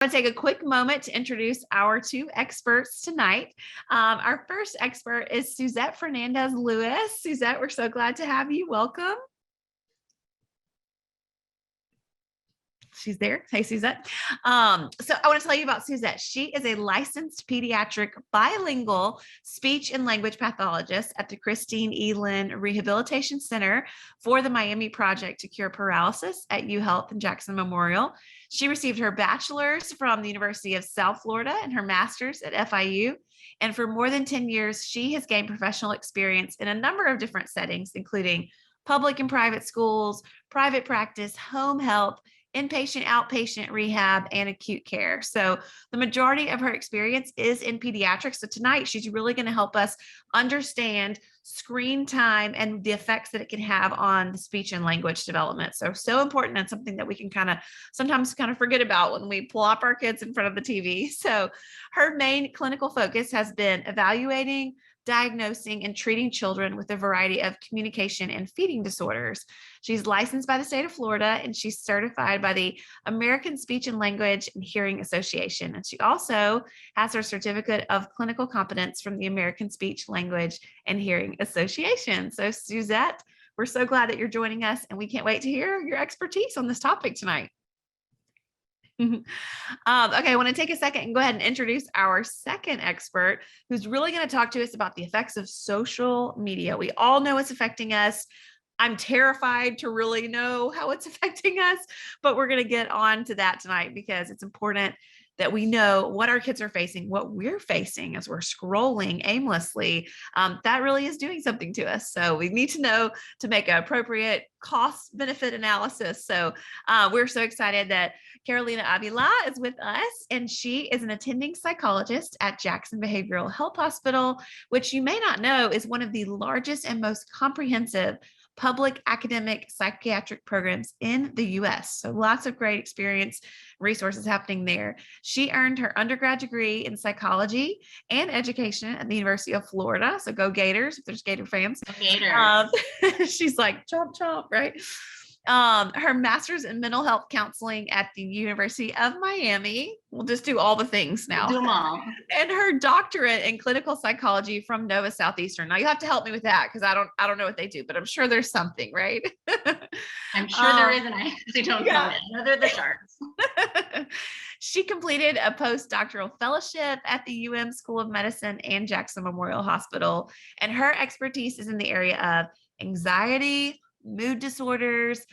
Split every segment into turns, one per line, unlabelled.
I'm going to take a quick moment to introduce our two experts tonight. Our first expert is Suzette Fernandez-Lewis. Suzette, we're so glad to have you. Welcome. She's there. Hey, Suzette. So I want to tell you about Suzette. She is a licensed pediatric bilingual speech and language pathologist at the Christine E. Lynn Rehabilitation Center for the Miami Project to Cure Paralysis at UHealth and Jackson Memorial. She received her bachelor's from the University of South Florida and her master's at FIU. And for more than 10 years, she has gained professional experience in a number of different settings, including public and private schools, private practice, home health, inpatient, outpatient rehab, and acute care. So the majority of her experience is in pediatrics. So tonight, she's really going to help us understand screen time and the effects that it can have on the speech and language development. So important, and something that we can sometimes forget about when we pull up our kids in front of the TV. So her main clinical focus has been evaluating, diagnosing, and treating children with a variety of communication and feeding disorders. She's licensed by the state of Florida, and she's certified by the American Speech and Language and Hearing Association. And she also has her certificate of clinical competence from the American Speech, Language, and Hearing Association. So Suzette, we're so glad that you're joining us, and we can't wait to hear your expertise on this topic tonight. Okay, I want to take a second and go ahead and introduce our second expert, who's really going to talk to us about the effects of social media. We all know it's affecting us. I'm terrified to really know how it's affecting us, but we're going to get on to that tonight because it's important that we know what our kids are facing, what we're facing as we're scrolling aimlessly. That really is doing something to us. So we need to know to make an appropriate cost-benefit analysis. So we're so excited that Carolina Avila is with us, and she is an attending psychologist at Jackson Behavioral Health Hospital, which you may not know is one of the largest and most comprehensive public academic psychiatric programs in the US. So lots of great experience, resources happening there. She earned her undergrad degree in psychology and education at the University of Florida. So go Gators, if there's Gator fans. Gators. She's like, chomp, chomp, right? Her master's in mental health counseling at the University of Miami. We'll just do all the things now.
Do them all.
And her doctorate in clinical psychology from Nova Southeastern. Now you have to help me with that because I don't know what they do, but I'm sure there's something, right?
I'm sure there is, and I actually don't know it. No, they're the sharks.
She completed a postdoctoral fellowship at the UM School of Medicine and Jackson Memorial Hospital, and her expertise is in the area of anxiety, mood disorders,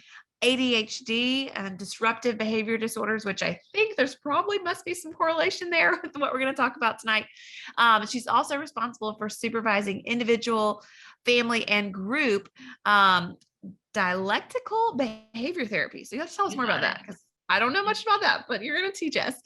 ADHD, and disruptive behavior disorders, which I think there's probably must be some correlation there with what we're going to talk about tonight. She's also responsible for supervising individual, family, and group dialectical behavior therapy. So you have to tell us more about that because I don't know much about that, but you're going to teach us.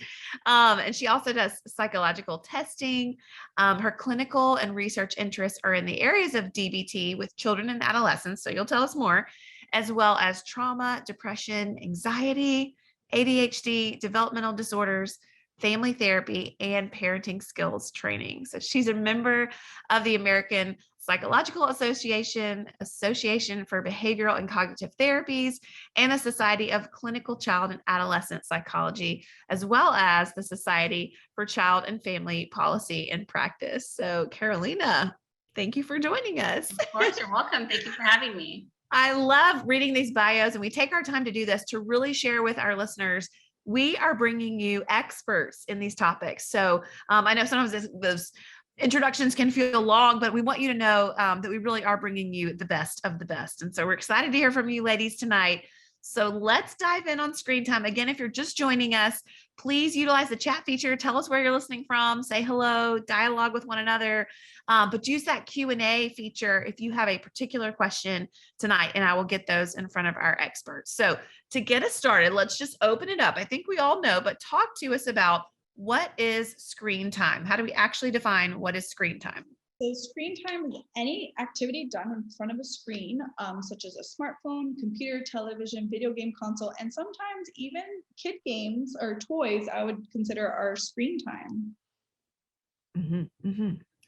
And she also does psychological testing. Her clinical and research interests are in the areas of DBT with children and adolescents. So you'll tell us more, as well as trauma, depression, anxiety, ADHD, developmental disorders, family therapy, and parenting skills training. So she's a member of the American Psychological Association, Association for Behavioral and Cognitive Therapies, and the Society of Clinical Child and Adolescent Psychology, as well as the Society for Child and Family Policy and Practice. So Carolina, thank you for joining us.
Of course, you're welcome. Thank you for having me.
I love reading these bios, and we take our time to do this to really share with our listeners. We are bringing you experts in these topics. So I know sometimes those introductions can feel long, but we want you to know that we really are bringing you the best of the best. And so we're excited to hear from you ladies tonight. So let's dive in on screen time. Again, if you're just joining us, please utilize the chat feature. Tell us where you're listening from, say hello, dialogue with one another, but use that Q&A feature if you have a particular question tonight, and I will get those in front of our experts. So to get us started, let's just open it up. I think we all know, but talk to us about what is screen time? How do we actually define what is screen time?
So screen time is any activity done in front of a screen, such as a smartphone, computer, television, video game console, and sometimes even kid games or toys I would consider our screen time.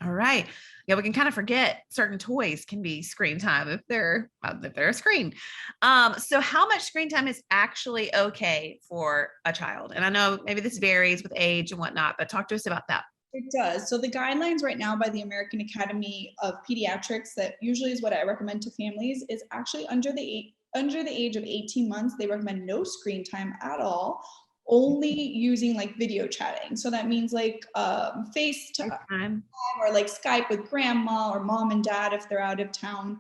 All right. Yeah, we can kind of forget certain toys can be screen time if they're a screen. So how much screen time is actually okay for a child? And I know maybe this varies with age and whatnot, but talk to us about that.
It does. So the guidelines right now by the American Academy of Pediatrics, that usually is what I recommend to families, is actually under the age of 18 months, they recommend no screen time at all, only using like video chatting. So that means like FaceTime or like Skype with grandma or mom and dad if they're out of town.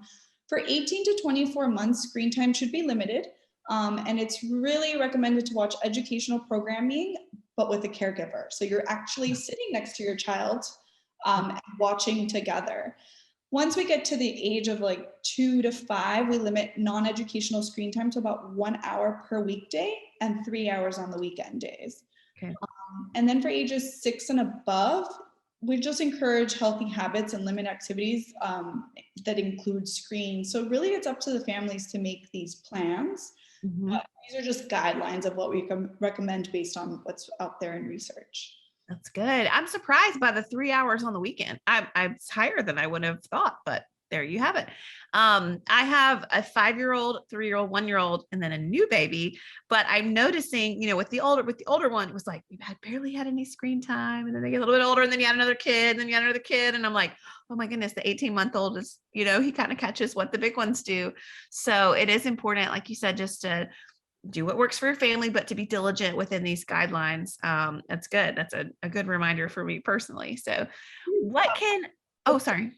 For 18 to 24 months, screen time should be limited. And it's really recommended to watch educational programming, but with a caregiver. So you're actually sitting next to your child and watching together. Once we get to the age of like 2 to 5, we limit non-educational screen time to about 1 hour per weekday and 3 hours on the weekend days.
Okay.
And then for ages 6 and above, we just encourage healthy habits and limit activities that include screens. So really it's up to the families to make these plans. These are just guidelines of what we can recommend based on what's out there in research.
That's good. I'm surprised by the 3 hours on the weekend. I'm higher than I would have thought, but there you have it. I have a 5-year-old, 3-year-old, 1-year-old, and then a new baby. But I'm noticing, with the older one, it was like we barely had any screen time, and then they get a little bit older, and then you had another kid, and then you had another kid, and I'm like, oh my goodness, the 18-month-old is, he kind of catches what the big ones do. So it is important, like you said, just to do what works for your family, but to be diligent within these guidelines. That's good. That's a good reminder for me personally. So sorry.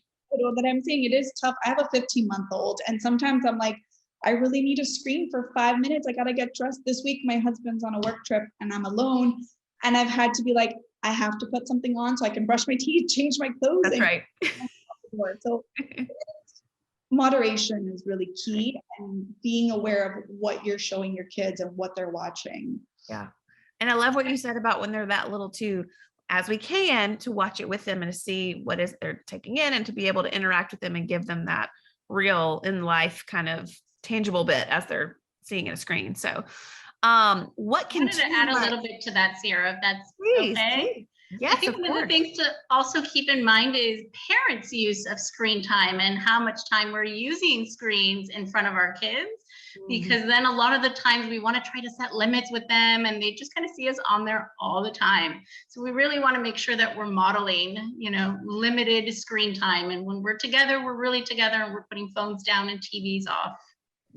That I'm saying, it is tough. I have a 15-month-old, and sometimes I'm like, I really need a screen for 5 minutes. I got to get dressed. This week, my husband's on a work trip and I'm alone. And I've had to be like, I have to put something on so I can brush my teeth, change my clothes.
That's right.
So moderation is really key, and being aware of what you're showing your kids and what they're watching.
Yeah. And I love what you said about when they're that little too, as we can, to watch it with them and to see what is they're taking in, and to be able to interact with them and give them that real in life kind of tangible bit as they're seeing a screen. So what can
I wanted to add a little bit to that, Sarah, if that's okay.
Yes,
I think one of the things to also keep in mind is parents' use of screen time and how much time we're using screens in front of our kids, because then a lot of the times we want to try to set limits with them and they just kind of see us on there all the time. So we really want to make sure that we're modeling, limited screen time. And when we're together, we're really together and we're putting phones down and TVs off.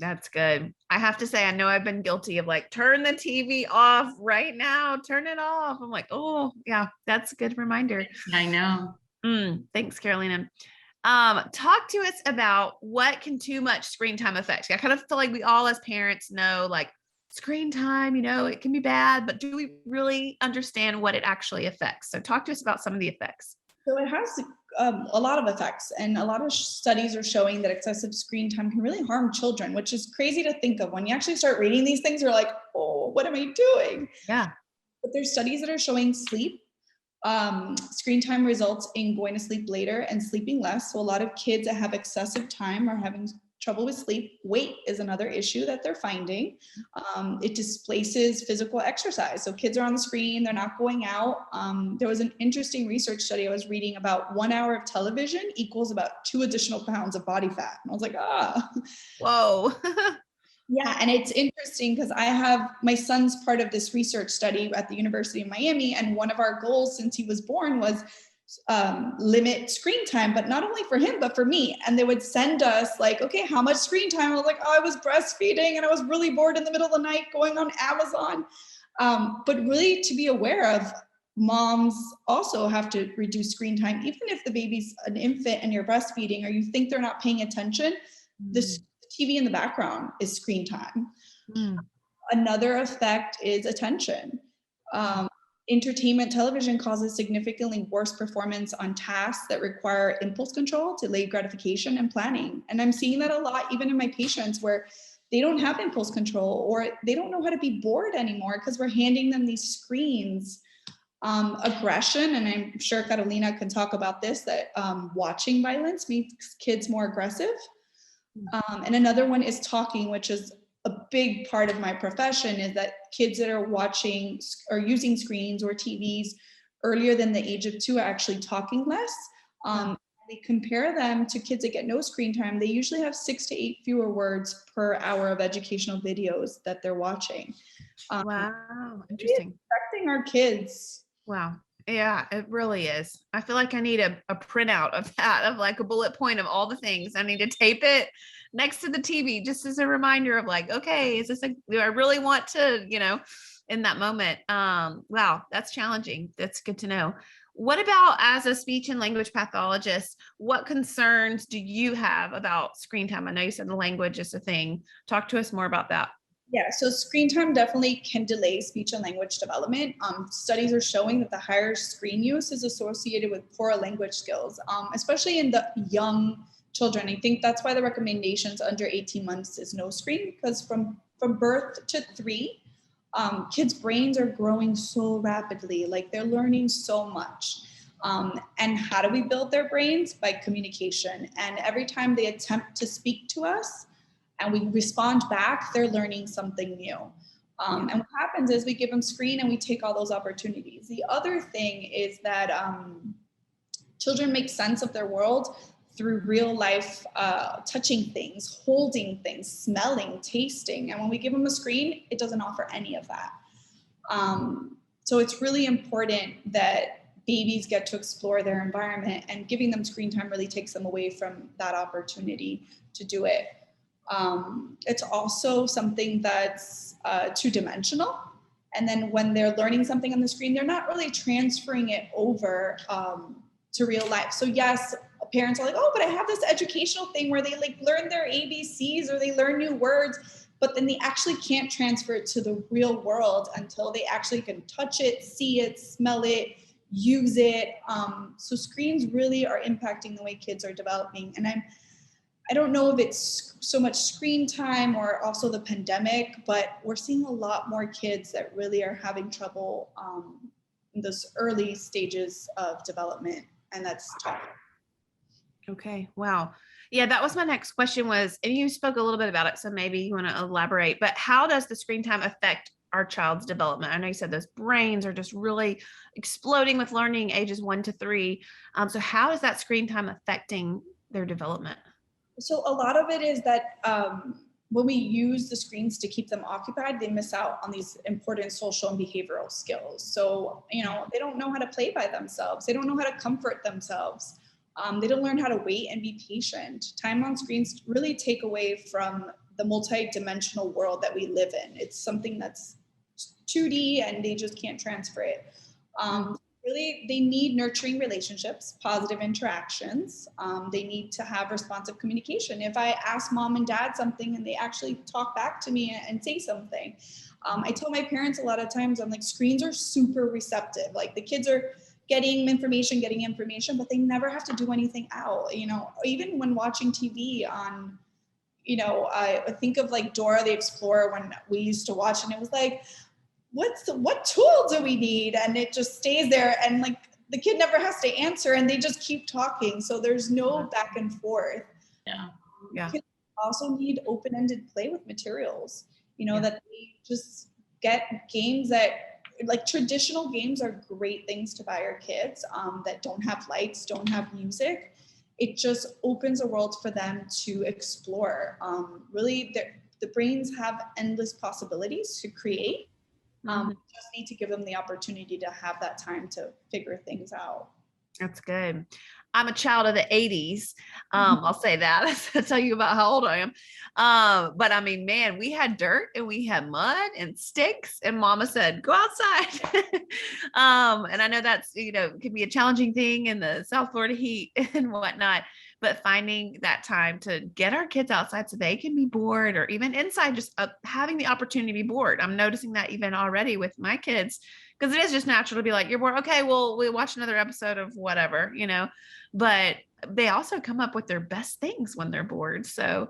That's good. I have to say, I know I've been guilty of like, turn the TV off right now, turn it off. I'm like, oh yeah, that's a good reminder.
I know.
Thanks, Carolina. Talk to us about what can too much screen time affect. I kind of feel like we all as parents know like screen time, it can be bad, but do we really understand what it actually affects? So talk to us about some of the effects.
So it has a lot of effects, and a lot of studies are showing that excessive screen time can really harm children, which is crazy to think of. When you actually start reading these things, you're like, oh, what am I doing?
Yeah.
But there's studies that are showing sleep. Screen time results in going to sleep later and sleeping less. So a lot of kids that have excessive time are having trouble with sleep. Weight is another issue that they're finding. It displaces physical exercise. So kids are on the screen, they're not going out. There was an interesting research study I was reading about 1 hour of television equals about 2 additional pounds of body fat. And I was like,
whoa.
Yeah, and it's interesting because I have my son's part of this research study at the University of Miami, and one of our goals since he was born was limit screen time, but not only for him, but for me. And they would send us like, okay, how much screen time? I was like, oh, I was breastfeeding and I was really bored in the middle of the night going on Amazon. But really to be aware of, moms also have to reduce screen time, even if the baby's an infant and you're breastfeeding or you think they're not paying attention, the TV in the background is screen time. Another effect is attention. Entertainment television causes significantly worse performance on tasks that require impulse control, delayed gratification, and planning. And I'm seeing that a lot even in my patients where they don't have impulse control or they don't know how to be bored anymore because we're handing them these screens. Aggression, and I'm sure Carolina can talk about this, that watching violence makes kids more aggressive. And another one is talking, which is a big part of my profession, is that kids that are watching or using screens or TVs earlier than the age of 2 are actually talking less. They compare them to kids that get no screen time. They usually have 6 to 8 fewer words per hour of educational videos that they're watching.
Wow,
It's
interesting.
affecting our kids.
Wow. Yeah, it really is. I feel like I need a printout of that, of like a bullet point of all the things. I need to tape it next to the TV just as a reminder of like, okay, is this do I really want to, in that moment? Wow, that's challenging. That's good to know. What about as a speech and language pathologist, what concerns do you have about screen time? I know you said the language is a thing. Talk to us more about that.
Yeah, so screen time definitely can delay speech and language development. Studies are showing that the higher screen use is associated with poorer language skills, especially in the young children. I think that's why the recommendations under 18 months is no screen, because from birth to 3, kids' brains are growing so rapidly, like they're learning so much. And how do we build their brains? By communication. And every time they attempt to speak to us, and we respond back, they're learning something new. And what happens is we give them screen and we take all those opportunities. The other thing is that children make sense of their world through real life, touching things, holding things, smelling, tasting. And when we give them a screen, it doesn't offer any of that. So it's really important that babies get to explore their environment, and giving them screen time really takes them away from that opportunity to do it. It's also something that's two-dimensional. And then when they're learning something on the screen, they're not really transferring it over to real life. So yes, parents are like, oh, but I have this educational thing where they like learn their ABCs or they learn new words, but then they actually can't transfer it to the real world until they actually can touch it, see it, smell it, use it. So screens really are impacting the way kids are developing. And I don't know if it's so much screen time or also the pandemic, but we're seeing a lot more kids that really are having trouble in those early stages of development, and that's tough.
Okay. Wow. Yeah, that was my next question was, and you spoke a little bit about it, so maybe you want to elaborate, but how does the screen time affect our child's development? I know you said those brains are just really exploding with learning ages 1 to 3. So how is that screen time affecting their development?
So a lot of it is that when we use the screens to keep them occupied, they miss out on these important social and behavioral skills. So, they don't know how to play by themselves. They don't know how to comfort themselves. They don't learn how to wait and be patient. Time on screens really take away from the multi-dimensional world that we live in. It's something that's 2D and they just can't transfer it. Really, they need nurturing relationships, positive interactions. They need to have responsive communication. If I ask mom and dad something and they actually talk back to me and say something, I tell my parents a lot of times, I'm like, screens are super receptive. Like the kids are getting information, but they never have to do anything out. Even when watching TV on, I think of like Dora the Explorer when we used to watch, and it was like, what tool do we need? And it just stays there, and like the kid never has to answer, and they just keep talking. So there's no back and forth.
Yeah.
Kids also need open-ended play with materials, that they just get games that, like, traditional games are great things to buy our kids that don't have lights, don't have music. It just opens a world for them to explore. Really, the brains have endless possibilities to create. We just need to give them the opportunity to have that time to figure things out.
That's good. I'm a child of the 80s. I'll say that. I'll tell you about how old I am. But I mean, man, we had dirt and we had mud and sticks, and mama said, go outside. And I know that's, could be a challenging thing in the South Florida heat and whatnot, but finding that time to get our kids outside so they can be bored, or even inside, just having the opportunity to be bored. I'm noticing that even already with my kids, because it is just natural to be like, you're bored. Okay, well, we'll watch another episode of whatever, but they also come up with their best things when they're bored. So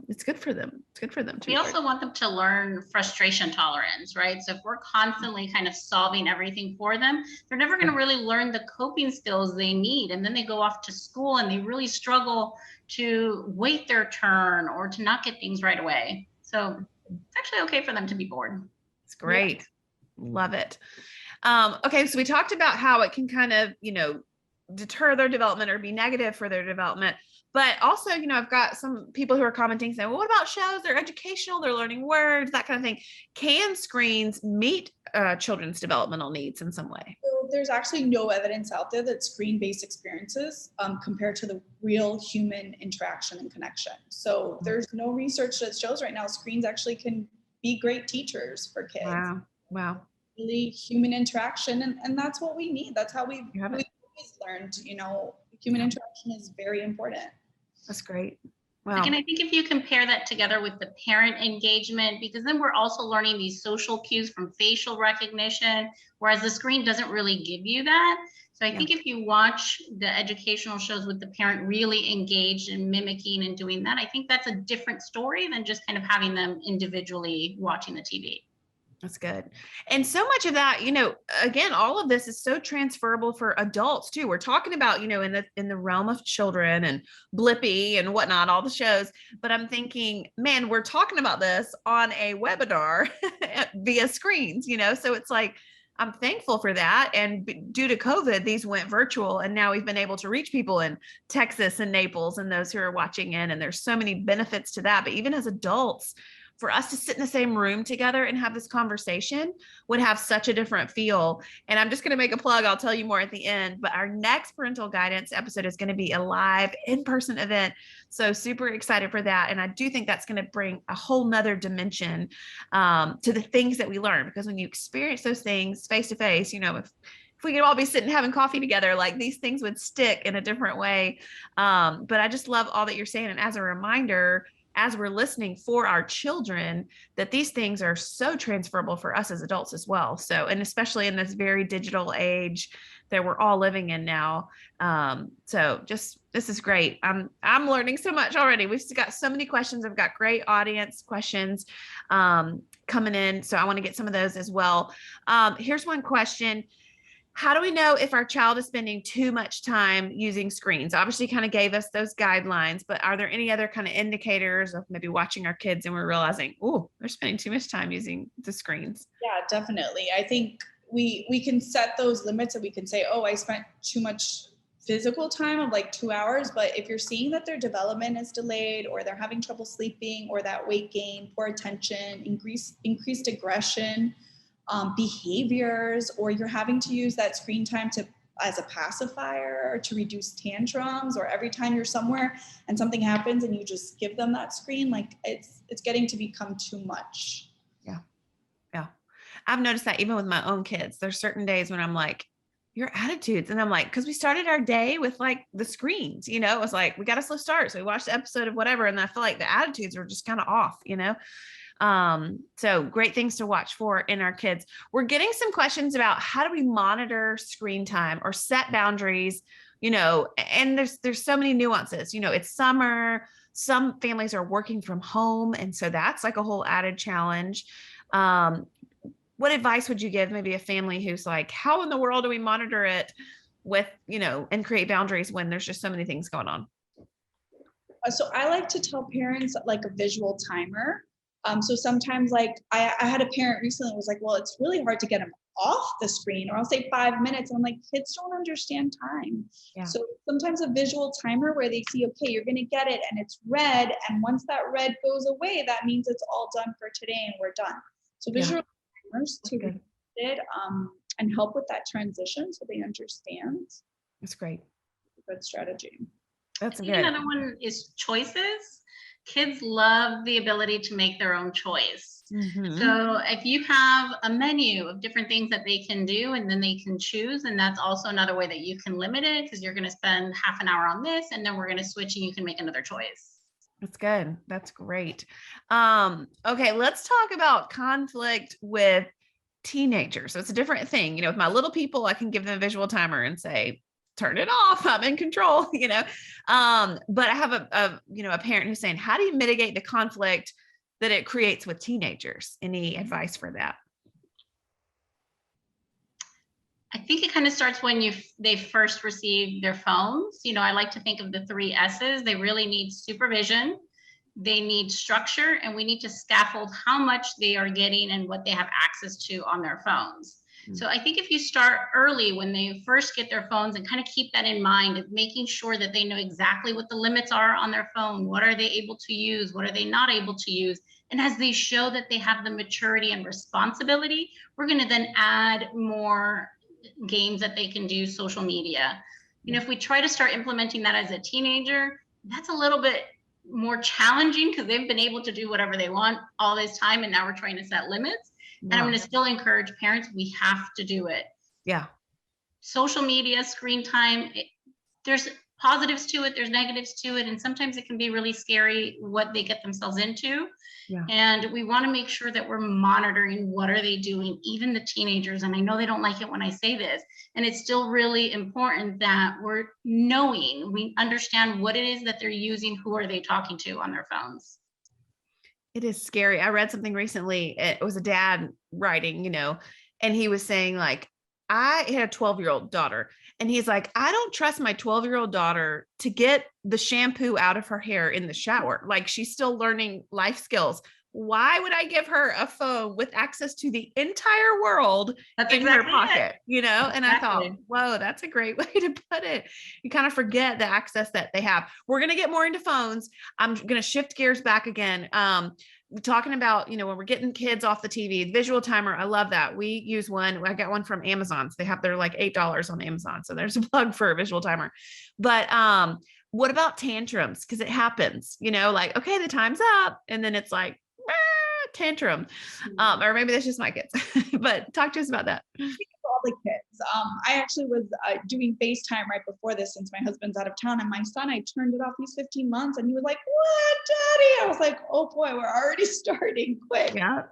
it's good for them. It's good for them too.
We also want them to learn frustration tolerance, right? So if we're constantly kind of solving everything for them, they're never going to really learn the coping skills they need. And then they go off to school and they really struggle to wait their turn or to not get things right away. So it's actually okay for them to be bored.
It's great. Yeah. Love it. Okay. So we talked about how it can kind of, deter their development or be negative for their development. But also, I've got some people who are commenting saying, well, what about shows? They're educational, they're learning words, that kind of thing. Can screens meet children's developmental needs in some way?
So there's actually no evidence out there that screen-based experiences compared to the real human interaction and connection. So there's no research that shows right now screens actually can be great teachers for kids.
Wow.
Really human interaction, and that's what we need. That's how we've always learned, human interaction is very important.
That's great. Wow.
And I think if you compare that together with the parent engagement, because then we're also learning these social cues from facial recognition, whereas the screen doesn't really give you that. So I think if you watch the educational shows with the parent really engaged and mimicking and doing that, I think that's a different story than just kind of having them individually watching the TV.
That's good. And so much of that, again, all of this is so transferable for adults too. We're talking about, in the realm of children and Blippi and whatnot, all the shows. But I'm thinking, man, we're talking about this on a webinar via screens, so it's like, I'm thankful for that. And due to COVID, these went virtual, and now we've been able to reach people in Texas and Naples and those who are watching in. And there's so many benefits to that. But even as adults, for us to sit in the same room together and have this conversation would have such a different feel. And I'm just going to make a plug. I'll tell you more at the end, but our next parental guidance episode is going to be a live in-person event. So super excited for that. And I do think that's going to bring a whole nother dimension to the things that we learn, because when you experience those things face to face, if we could all be sitting having coffee together, like these things would stick in a different way. But I just love all that you're saying. And as a reminder, as we're listening for our children, that these things are so transferable for us as adults as well. So, and especially in this very digital age that we're all living in now. So just, this is great. I'm learning so much already. We've got so many questions. I've got great audience questions coming in. So I want to get some of those as well. Here's one question. How do we know if our child is spending too much time using screens? Obviously, kind of gave us those guidelines, but are there any other kind of indicators of maybe watching our kids and we're realizing, oh, they're spending too much time using the screens?
Yeah, definitely. I think we can set those limits, and we can say, oh, I spent too much physical time of like 2 hours. But if you're seeing that their development is delayed, or they're having trouble sleeping, or that weight gain, poor attention, increased aggression, behaviors, or you're having to use that screen time as a pacifier or to reduce tantrums, or every time you're somewhere and something happens and you just give them that screen, like it's getting to become too much.
Yeah. I've noticed that even with my own kids. There's certain days when I'm like, your attitudes. And I'm like, because we started our day with like the screens, it was like, we got a slow start. So we watched the episode of whatever. And I feel like the attitudes were just kind of off, So great things to watch for in our kids. We're getting some questions about how do we monitor screen time or set boundaries, and there's so many nuances, it's summer, some families are working from home. And so that's like a whole added challenge. What advice would you give maybe a family who's like, how in the world do we monitor it with, and create boundaries when there's just so many things going on?
So I like to tell parents like a visual timer. So sometimes like I had a parent recently was like, well, it's really hard to get them off the screen, or I'll say 5 minutes. And I'm like, kids don't understand time. Yeah. So sometimes a visual timer where they see, okay, you're going to get it and it's red. And once that red goes away, that means it's all done for today and we're done. So visual timers to read it and help with that transition so they understand.
That's great.
Good strategy.
That's good.
Another one is choices. Kids love the ability to make their own choice. Mm-hmm. So if you have a menu of different things that they can do and then they can choose, and that's also another way that you can limit it, because you're going to spend half an hour on this and then we're going to switch and you can make another choice.
That's good. That's great. Okay, let's talk about conflict with teenagers. So it's a different thing. With my little people, I can give them a visual timer and say, turn it off, I'm in control, but I have a parent who's saying, how do you mitigate the conflict that it creates with teenagers? Any advice for that?
I think it kind of starts when they first receive their phones. I like to think of the 3 S's. They really need supervision, they need structure, and we need to scaffold how much they are getting and what they have access to on their phones. So I think if you start early when they first get their phones and kind of keep that in mind, of making sure that they know exactly what the limits are on their phone, what are they able to use, what are they not able to use. And as they show that they have the maturity and responsibility, we're going to then add more games that they can do, social media. You know, if we try to start implementing that as a teenager, that's a little bit more challenging because they've been able to do whatever they want all this time. And now we're trying to set limits. And I'm going to still encourage parents, we have to do it.
Yeah.
Social media, screen time, there's positives to it, there's negatives to it. And sometimes it can be really scary what they get themselves into. Yeah. And we want to make sure that we're monitoring what are they doing, even the teenagers. And I know they don't like it when I say this. And it's still really important that we're knowing, we understand what it is that they're using, who are they talking to on their phones.
It is scary. I read something recently. It was a dad writing, you know, and he was saying like, I had a 12-year-old daughter and he's like, I don't trust my 12-year-old daughter to get the shampoo out of her hair in the shower. Like she's still learning life skills. Why would I give her a phone with access to the entire world in her pocket, you know? And I thought, whoa, that's a great way to put it. You kind of forget the access that they have. We're going to get more into phones. I'm going to shift gears back again. Talking about, you know, when we're getting kids off the TV, the visual timer. I love that. We use one. I got one from Amazon. So they're like $8 on Amazon. So there's a plug for a visual timer. But what about tantrums? Because it happens, you know, like, okay, the time's up. And then it's like, tantrum. Or maybe that's just my kids. But talk to us about that.
All the kids. I actually was doing FaceTime right before this since my husband's out of town, and my son, I turned it off. He's 15 months and he was like, what, Daddy? I was like, oh boy, we're already starting quick.
Yeah.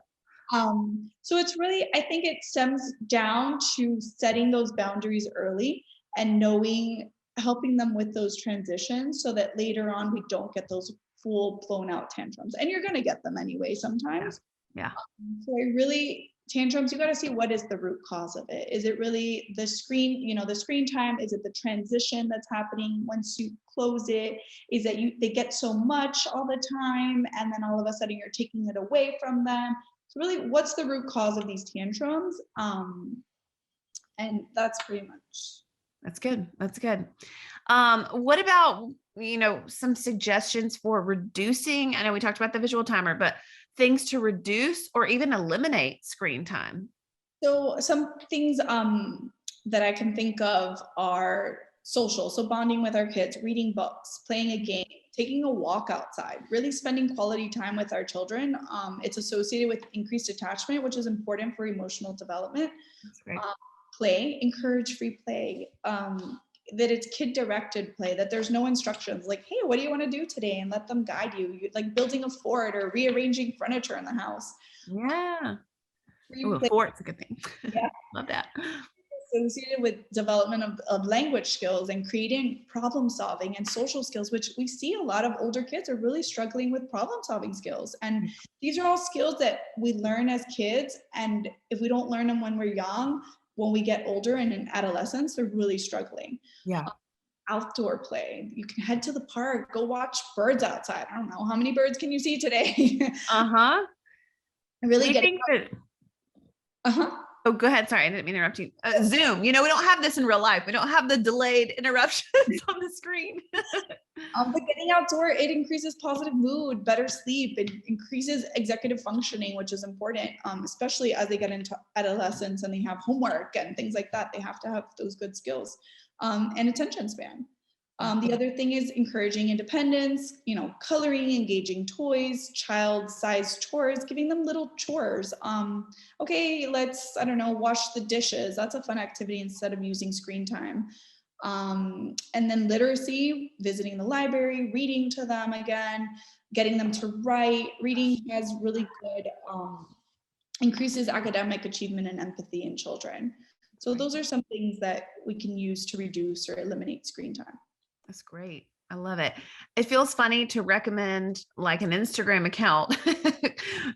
So it's really, I think it stems down to setting those boundaries early and knowing, helping them with those transitions so that later on we don't get those full blown out tantrums. And you're going to get them anyway sometimes.
Yeah.
So I really, tantrums, you got to see what is the root cause of it. Is it really the screen, you know, the screen time? Is it the transition that's happening once you close it? Is that they get so much all the time and then all of a sudden you're taking it away from them? So really, what's the root cause of these tantrums? And that's pretty much.
That's good. That's good. What about, you know, some suggestions for reducing? I know we talked about the visual timer, but things to reduce or even eliminate screen time.
So some things that I can think of are social. So bonding with our kids, reading books, playing a game, taking a walk outside, really spending quality time with our children. It's associated with increased attachment, which is important for emotional development.
That's great.
Play, encourage free play. That it's kid-directed play, that there's no instructions like, hey, what do you want to do today? And let them guide you. Like building a fort or rearranging furniture in the house.
Yeah. A fort's a good thing.
Yeah.
Love that.
Associated with development of language skills and creating problem solving and social skills, which we see a lot of older kids are really struggling with problem solving skills. And these are all skills that we learn as kids. And if we don't learn them when we're young, when we get older and in adolescence, they're really struggling.
Yeah.
Outdoor play. You can head to the park, go watch birds outside. I don't know. How many birds can you see today?
Uh-huh.
Really getting. Uh-huh.
Oh, go ahead. Sorry, I didn't mean to interrupt you. Zoom, you know, we don't have this in real life. We don't have the delayed interruptions on the screen.
But getting outdoor, it increases positive mood, better sleep. It increases executive functioning, which is important, especially as they get into adolescence and they have homework and things like that. They have to have those good skills and attention span. The other thing is encouraging independence, you know, coloring, engaging toys, child-sized chores, giving them little chores. Okay, let's, I don't know, wash the dishes. That's a fun activity instead of using screen time. And then literacy, visiting the library, reading to them again, getting them to write. Reading has really good, increases academic achievement and empathy in children. So those are some things that we can use to reduce or eliminate screen time.
That's great. I love it. It feels funny to recommend like an Instagram account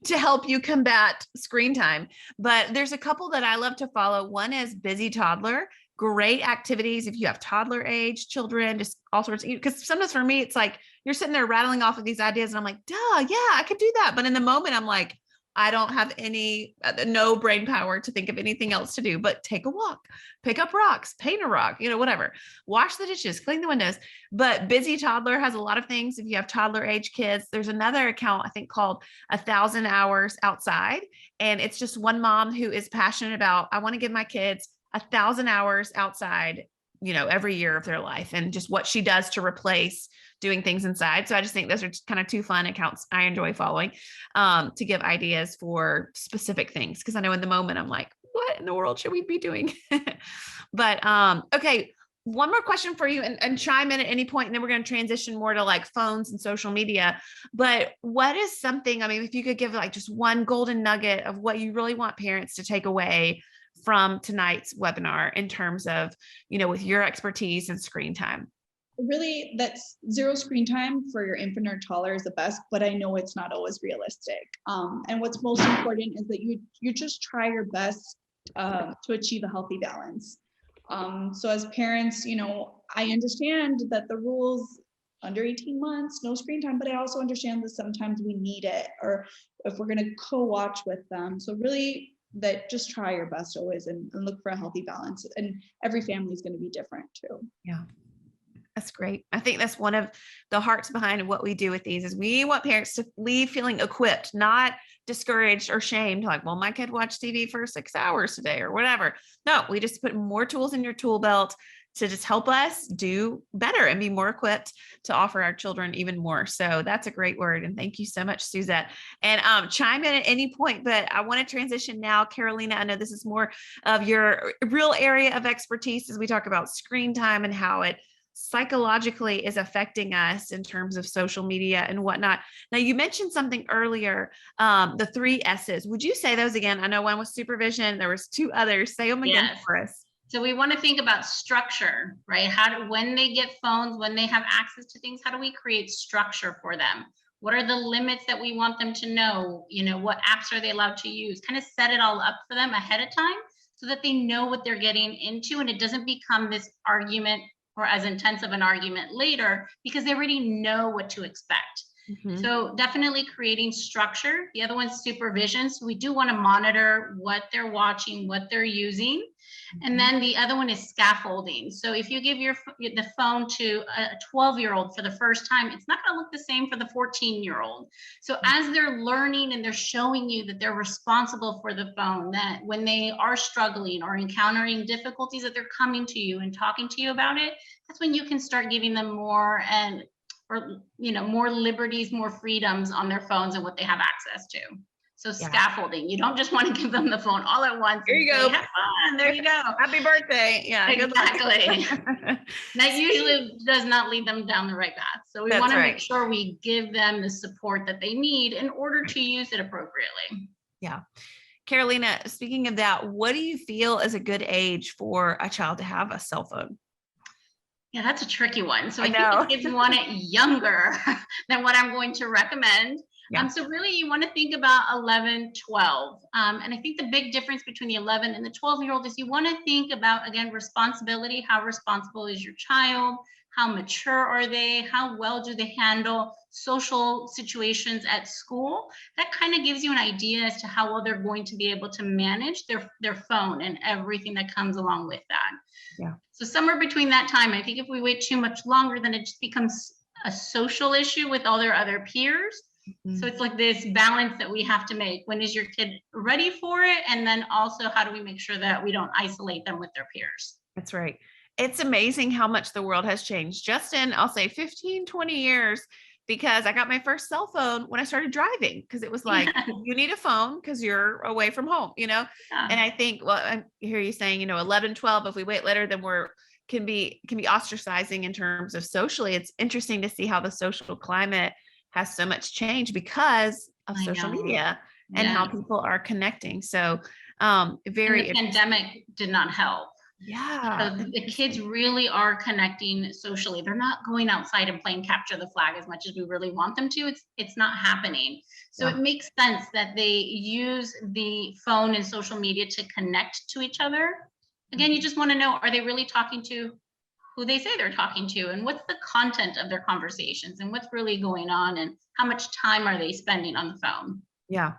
to help you combat screen time, but there's a couple that I love to follow. One is Busy Toddler. Great activities if you have toddler age children, just all sorts of, because sometimes for me, it's like you're sitting there rattling off of these ideas and I'm like, duh, yeah, I could do that. But in the moment, I'm like, I don't have no brain power to think of anything else to do, but take a walk, pick up rocks, paint a rock, whatever, wash the dishes, clean the windows. But Busy Toddler has a lot of things. If you have toddler age kids, there's another account, I think, called 1,000 Hours Outside. And it's just one mom who is passionate about, I want to give my kids 1,000 hours outside, every year of their life, and just what she does to replace doing things inside. So I just think those are just kind of two fun accounts I enjoy following, to give ideas for specific things. Cause I know in the moment I'm like, what in the world should we be doing? But, okay. One more question for you, and chime in at any point, and then we're going to transition more to like phones and social media. But what is something, I mean, if you could give like just one golden nugget of what you really want parents to take away from tonight's webinar in terms of, with your expertise and screen time.
Really, that's zero screen time for your infant or toddler is the best, but I know it's not always realistic. And what's most important is that you just try your best to achieve a healthy balance. So as parents, I understand that the rules under 18 months, no screen time, but I also understand that sometimes we need it, or if we're going to co-watch with them. So really, that just try your best always and look for a healthy balance. And every family is going to be different too.
Yeah. That's great. I think that's one of the hearts behind what we do with these is we want parents to leave feeling equipped, not discouraged or shamed. Like, well, my kid watched TV for 6 hours today or whatever. No, we just put more tools in your tool belt to just help us do better and be more equipped to offer our children even more. So that's a great word. And thank you so much, Suzette. And chime in at any point, but I want to transition now. Carolina, I know this is more of your real area of expertise as we talk about screen time and how it psychologically is affecting us in terms of social media and whatnot. Now, you mentioned something earlier, the 3 S's. Would you say those again? I know one was supervision. There was 2 others. Say them again for us.
So we want to think about structure, right? When they get phones, when they have access to things, how do we create structure for them? What are the limits that we want them to know? What apps are they allowed to use? Kind of set it all up for them ahead of time so that they know what they're getting into, and it doesn't become this argument or as intense of an argument later because they already know what to expect. Mm-hmm. So definitely creating structure. The other one's supervision. So we do want to monitor what they're watching, what they're using. Mm-hmm. And then the other one is scaffolding. So if you give the phone to a 12-year-old for the first time, it's not going to look the same for the 14-year-old. So as they're learning and they're showing you that they're responsible for the phone, that when they are struggling or encountering difficulties, that they're coming to you and talking to you about it, that's when you can start giving them more more liberties, more freedoms on their phones and what they have access to. So scaffolding, you don't just want to give them the phone all at once.
There you go.
Have fun. There you go.
Happy birthday. Yeah,
exactly. That usually does not lead them down the right path. So we want to make sure we give them the support that they need in order to use it appropriately.
Yeah. Carolina, speaking of that, what do you feel is a good age for a child to have a cell phone?
Yeah, that's a tricky one. So I think the kids want it younger than what I'm going to recommend. Yeah. So really you want to think about 11, 12. And I think the big difference between the 11 and the 12-year-old is you want to think about, again, responsibility. How responsible is your child? How mature are they? How well do they handle social situations at school? That kind of gives you an idea as to how well they're going to be able to manage their phone and everything that comes along with that. Yeah. So somewhere between that time, I think if we wait too much longer, then it just becomes a social issue with all their other peers. Mm-hmm. So it's like this balance that we have to make. When is your kid ready for it? And then also, how do we make sure that we don't isolate them with their peers?
That's right. It's amazing how much the world has changed just in, I'll say 15, 20 years, because I got my first cell phone when I started driving, because it was like, you need a phone because you're away from home, Yeah. And I think, well, I hear you saying, 11, 12, if we wait later, then can be ostracizing in terms of socially. It's interesting to see how the social climate has so much change because of social media and how people are connecting. So
the pandemic did not help.
Yeah.
So the kids really are connecting socially. They're not going outside and playing capture the flag as much as we really want them to. It's not happening. So it makes sense that they use the phone and social media to connect to each other. Again, you just want to know, are they really talking to who they say they're talking to, and what's the content of their conversations, and what's really going on, and how much time are they spending on the phone?
Yeah.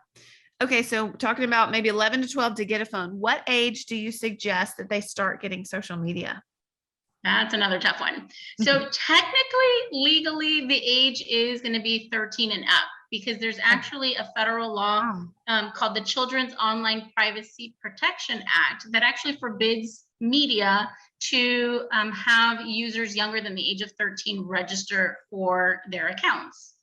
Okay, so talking about maybe 11 to 12 to get a phone, what age do you suggest that they start getting social media?
That's another tough one. So technically, legally, the age is going to be 13 and up, because there's actually a federal law called the Children's Online Privacy Protection Act that actually forbids media to have users younger than the age of 13 register for their accounts.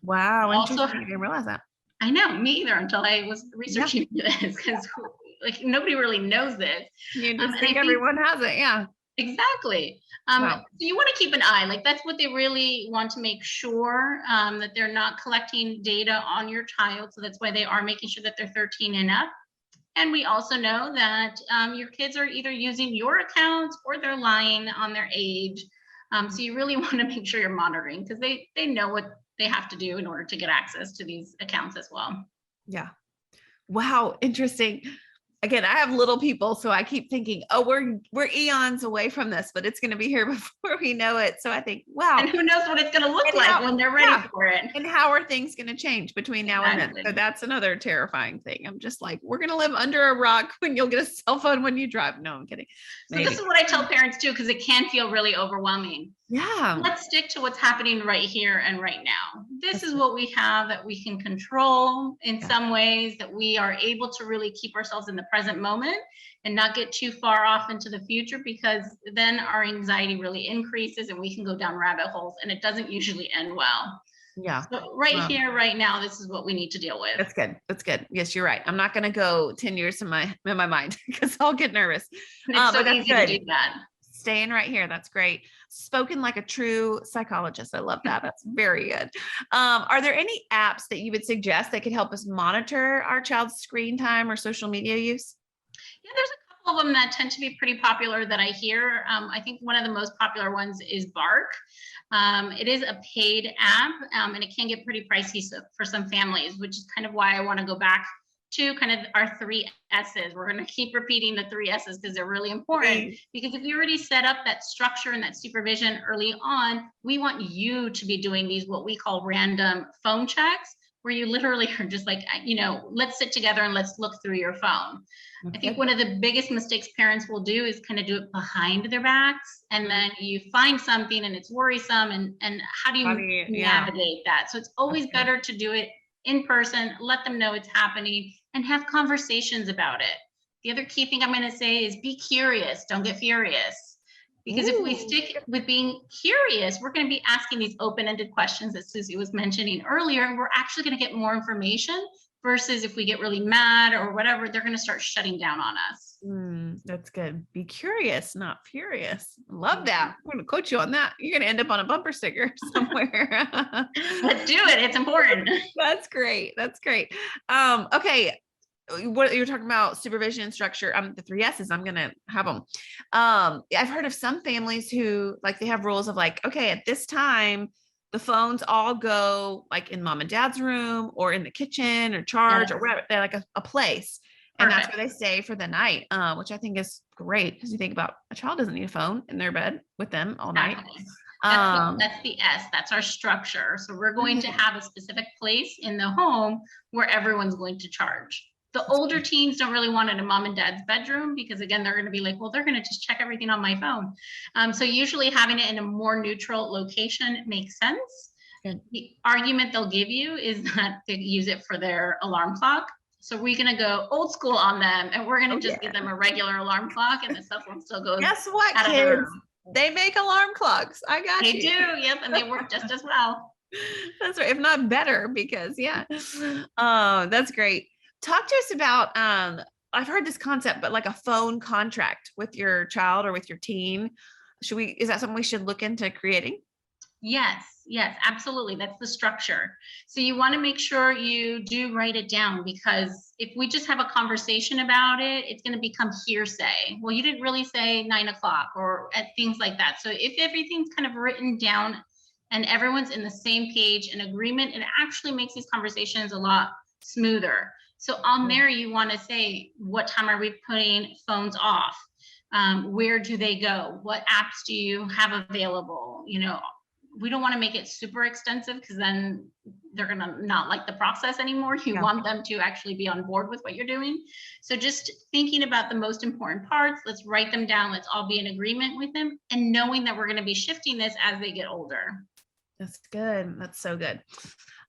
Wow,
Also,
interesting. I didn't realize that.
I know, me either, until I was researching this, because like nobody really knows this.
You just think everyone has it, yeah.
Exactly.
Wow.
So you want to keep an eye, like that's what they really want to make sure, that they're not collecting data on your child. So that's why they are making sure that they're 13 and up. And we also know that your kids are either using your accounts or they're lying on their age. So you really want to make sure you're monitoring, because they know what they have to do in order to get access to these accounts as well.
Yeah. Wow. Interesting. Again, I have little people, so I keep thinking, oh, we're eons away from this, but it's going to be here before we know it. So I think, wow.
And who knows what it's going to look like when they're ready for it.
And how are things going to change between now and then?
Exactly.
So that's another terrifying thing. I'm just like, we're going to live under a rock when you'll get a cell phone when you drive. No, I'm kidding.
So this is what I tell parents too, because it can feel really overwhelming.
Yeah.
Let's stick to what's happening right here and right now. This is what we have that we can control in some ways, that we are able to really keep ourselves in the present moment and not get too far off into the future, because then our anxiety really increases and we can go down rabbit holes, and it doesn't usually end well.
Yeah.
So right here, right now, this is what we need to deal with.
That's good. That's good. Yes, you're right. I'm not going to go 10 years in my mind because I'll get nervous.
It's so easy to do that.
Staying right here. That's great. Spoken like a true psychologist. I love that. That's very good. Are there any apps that you would suggest that could help us monitor our child's screen time or social media use?
Yeah, there's a couple of them that tend to be pretty popular that I hear. I think one of the most popular ones is Bark. It is a paid app, and it can get pretty pricey for some families, which is kind of why I want to go back to kind of our 3 S's. We're going to keep repeating the 3 S's because they're really important. Because if you already set up that structure and that supervision early on, we want you to be doing these, what we call random phone checks, where you literally are just like, let's sit together and let's look through your phone. I think one of the biggest mistakes parents will do is kind of do it behind their backs, and then you find something and it's worrisome, and how do you navigate that? So it's always better to do it in person, let them know it's happening, and have conversations about it. The other key thing I'm going to say is be curious, don't get furious. Because if we stick with being curious, we're going to be asking these open-ended questions that Susie was mentioning earlier, and we're actually going to get more information, versus if we get really mad or whatever, they're going to start shutting down on us.
That's good. Be curious, not furious. Love that. I'm going to quote you on that. You're going to end up on a bumper sticker somewhere.
Let's do it. It's important.
That's great. That's great. Okay. What you're talking about, supervision and structure, the 3 S's, I'm going to have them. I've heard of some families who they have rules of okay, at this time, the phones all go in mom and dad's room or in the kitchen or charge or whatever. They're a place. And that's where they stay for the night, which I think is great, because you think about a child doesn't need a phone in their bed with them all night.
That's the S. That's our structure. So we're going to have a specific place in the home where everyone's going to charge. The older teens don't really want it in mom and dad's bedroom, because again, they're going to be like, well, they're going to just check everything on my phone. So usually having it in a more neutral location makes sense.
Good.
The argument they'll give you is that they use it for their alarm clock. So we're going to go old school on them, and we're going to just give them a regular alarm clock, and the cell phone still goes.
Guess what, kids? They make alarm clocks. I got you.
They do. Yep. And they work just as well.
That's right. If not better, because that's great. Talk to us about, I've heard this concept, but a phone contract with your child or with your teen. Is that something we should look into creating?
Yes, absolutely. That's the structure. So you want to make sure you do write it down, because if we just have a conversation about it, it's going to become hearsay. Well, you didn't really say 9 o'clock or things like that. So if everything's kind of written down and everyone's in the same page and agreement, it actually makes these conversations a lot smoother. So on there, you want to say, what time are we putting phones off? Where do they go? What apps do you have available? we don't want to make it super extensive because then they're going to not like the process anymore. You
Yeah.
want them to actually be on board with what you're doing. So just thinking about the most important parts, let's write them down. Let's all be in agreement with them, and knowing that we're going to be shifting this as they get older.
That's good. That's so good.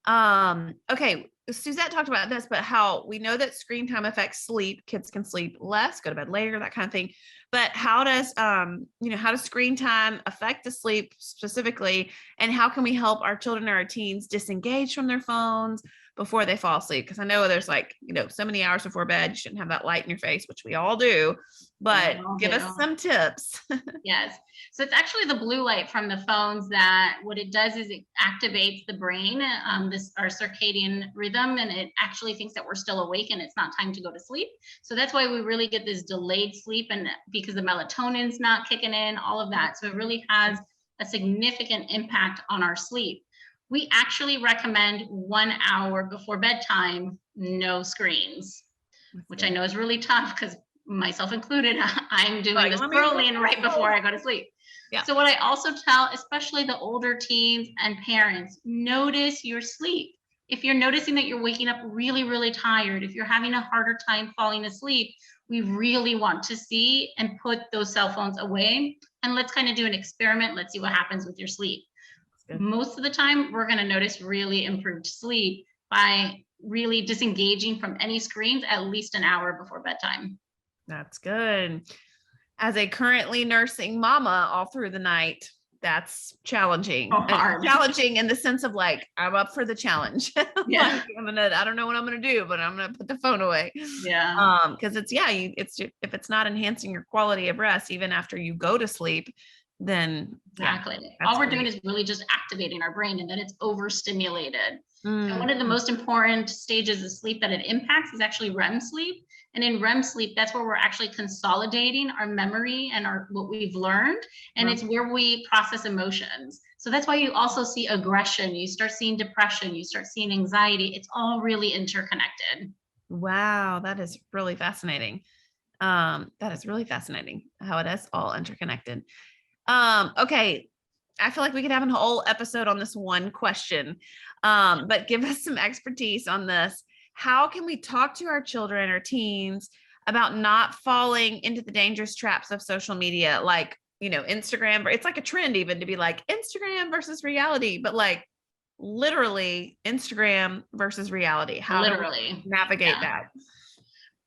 Okay. Suzette talked about this, but how we know that screen time affects sleep. Kids can sleep less, go to bed later, that kind of thing. But how does, how does screen time affect the sleep specifically? And how can we help our children or our teens disengage from their phones before they fall asleep? Because I know there's like, so many hours before bed, you shouldn't have that light in your face, which we all do, but give us some tips.
Yes. So it's actually the blue light from the phones that what it does is it activates the brain, our circadian rhythm, and it actually thinks that we're still awake and it's not time to go to sleep. So that's why we really get this delayed sleep, and because the melatonin's not kicking in, all of that. So it really has a significant impact on our sleep. We actually recommend 1 hour before bedtime, no screens, which I know is really tough because myself included, I'm doing the scrolling right before I go to sleep. Yeah. So what I also tell, especially the older teens and parents, notice your sleep. If you're noticing that you're waking up really, really tired, if you're having a harder time falling asleep, we really want to see and put those cell phones away. And let's kind of do an experiment. Let's see what happens with your sleep. Most of the time, we're going to notice really improved sleep by really disengaging from any screens at least an hour before bedtime.
That's good. As a currently nursing mama all through the night, that's challenging. Challenging in the sense of like, I'm up for the challenge. Yeah. Like, I don't know what I'm going to do, but I'm going to put the phone away.
Yeah.
Cause if it's not enhancing your quality of rest, even after you go to sleep, then
exactly. All we're doing is really just activating our brain, and then it's overstimulated. And one of the most important stages of sleep that it impacts is actually REM sleep. And in REM sleep, that's where we're actually consolidating our memory and what we've learned. And it's where we process emotions. So that's why you also see aggression, you start seeing depression, you start seeing anxiety. It's all really interconnected.
Wow, that is really fascinating. That is really fascinating how it is all interconnected. Okay. I feel like we could have a whole episode on this one question, but give us some expertise on this. How can we talk to our children or teens about not falling into the dangerous traps of social media? Like, Instagram, it's like a trend even to be like Instagram versus reality, but like literally Instagram versus reality. How do we navigate that?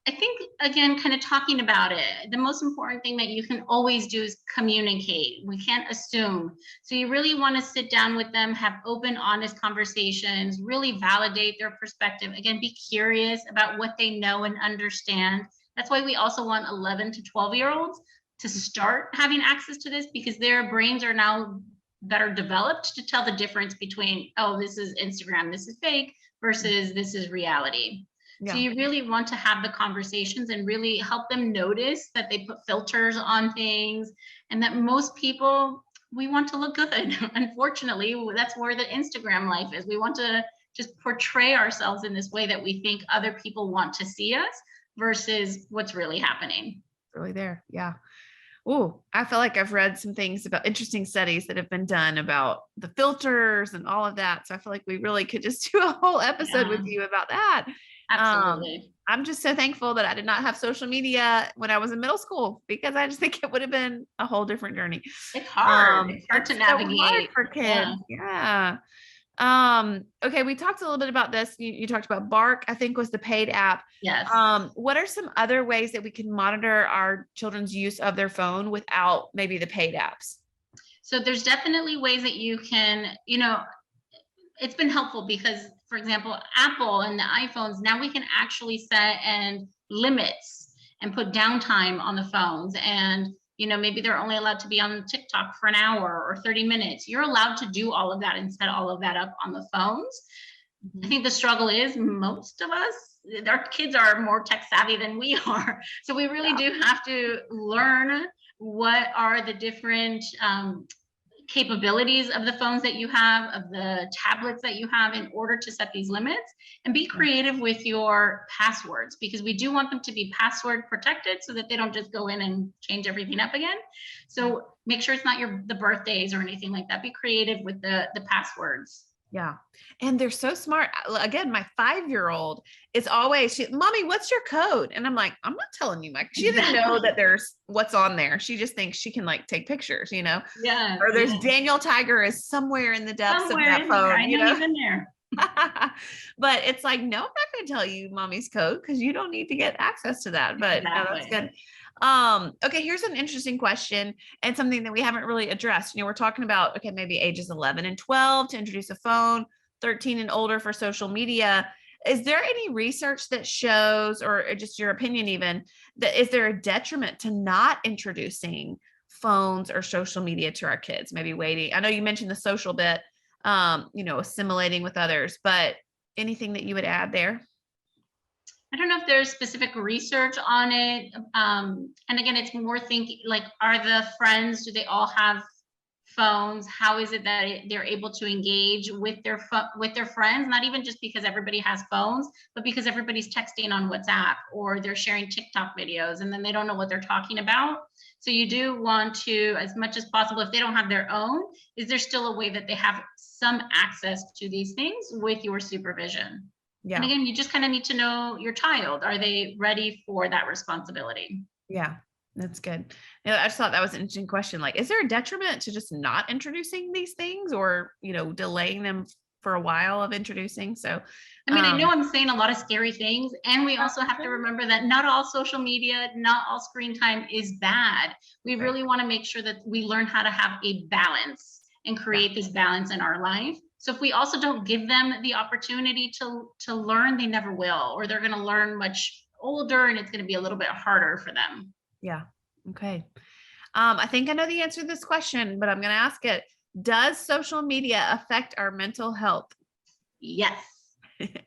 I think, again, kind of talking about it, the most important thing that you can always do is communicate. We can't assume. So you really want to sit down with them, have open, honest conversations, really validate their perspective. Again, be curious about what they know and understand. That's why we also want 11 to 12-year-olds to start having access to this, because their brains are now better developed to tell the difference between, oh, this is Instagram, this is fake, versus this is reality. Yeah. So you really want to have the conversations and really help them notice that they put filters on things, and that most people, we want to look good. Unfortunately, that's where the Instagram life is. We want to just portray ourselves in this way that we think other people want to see us versus what's really happening.
Really there. Yeah. Oh, I feel like I've read some things about interesting studies that have been done about the filters and all of that. So I feel like we really could just do a whole episode with you about that.
Absolutely.
I'm just so thankful that I did not have social media when I was in middle school, because I just think it would have been a whole different journey.
It's hard. It's hard to navigate.
So hard for kids. Yeah. Okay. We talked a little bit about this. You talked about Bark, I think was the paid app.
Yes.
What are some other ways that we can monitor our children's use of their phone without maybe the paid apps?
So there's definitely ways that you can, it's been helpful because, for example, Apple and the iPhones, now we can actually set and limits and put downtime on the phones. And, maybe they're only allowed to be on TikTok for an hour or 30 minutes. You're allowed to do all of that and set all of that up on the phones. Mm-hmm. I think the struggle is most of us, our kids are more tech savvy than we are. So we really do have to learn what are the different capabilities of the phones that you have, of the tablets that you have, in order to set these limits, and be creative with your passwords, because we do want them to be password protected so that they don't just go in and change everything up again. So make sure it's not the birthdays or anything like that. Be creative with the passwords.
Yeah. And they're so smart. Again, my 5-year-old is always, Mommy, what's your code? And I'm like, I'm not telling you, Mike. She doesn't know that there's what's on there. She just thinks she can like take pictures,
Yeah.
Or there's Daniel Tiger is somewhere in the depths of that phone,
I know he's in there.
But it's like, no, I'm not going to tell you mommy's code because you don't need to get access to that. But no, that's good. Okay, here's an interesting question and something that we haven't really addressed. We're talking about, okay, maybe ages 11 and 12 to introduce a phone, 13 and older for social media. Is there any research that shows, or just your opinion even, that is there a detriment to not introducing phones or social media to our kids? Maybe waiting. I know you mentioned the social bit, assimilating with others, but anything that you would add there?
I don't know if there's specific research on it. And again, it's more thinking like, are the friends, do they all have phones? How is it that they're able to engage with their friends? Not even just because everybody has phones, but because everybody's texting on WhatsApp, or they're sharing TikTok videos, and then they don't know what they're talking about. So you do want to, as much as possible, if they don't have their own, is there still a way that they have some access to these things with your supervision? Yeah. And again, you just kind of need to know your child. Are they ready for that responsibility?
Yeah, that's good. I just thought that was an interesting question. Like, is there a detriment to just not introducing these things, or, delaying them for a while of introducing? So,
I mean, I know I'm saying a lot of scary things, and we also have to remember that not all social media, not all screen time is bad. We really want to make sure that we learn how to have a balance and create this balance in our life. So if we also don't give them the opportunity to learn, they never will, or they're going to learn much older, and it's going to be a little bit harder for them.
Yeah. Okay. I think I know the answer to this question, but I'm going to ask it. Does social media affect our mental health?
Yes.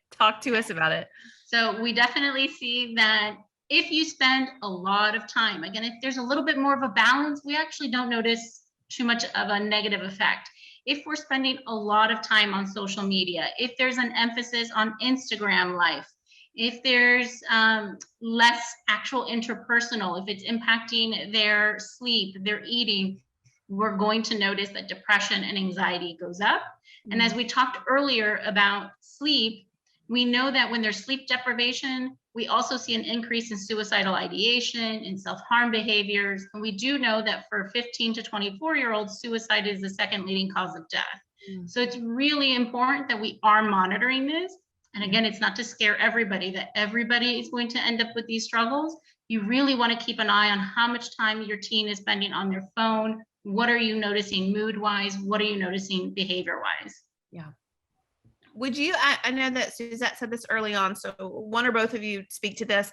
Talk to us about it.
So we definitely see that if you spend a lot of time, again, if there's a little bit more of a balance, we actually don't notice too much of a negative effect. If we're spending a lot of time on social media, if there's an emphasis on Instagram life, if there's less actual interpersonal, if it's impacting their sleep, their eating, we're going to notice that depression and anxiety goes up. And as we talked earlier about sleep, we know that when there's sleep deprivation, we also see an increase in suicidal ideation and self-harm behaviors. And we do know that for 15 to 24-year-olds, suicide is the second leading cause of death. So it's really important that we are monitoring this. And again, it's not to scare everybody that everybody is going to end up with these struggles. You really want to keep an eye on how much time your teen is spending on their phone. What are you noticing mood-wise? What are you noticing behavior-wise?
Yeah. Would you, I know that Suzette said this early on, so one or both of you speak to this,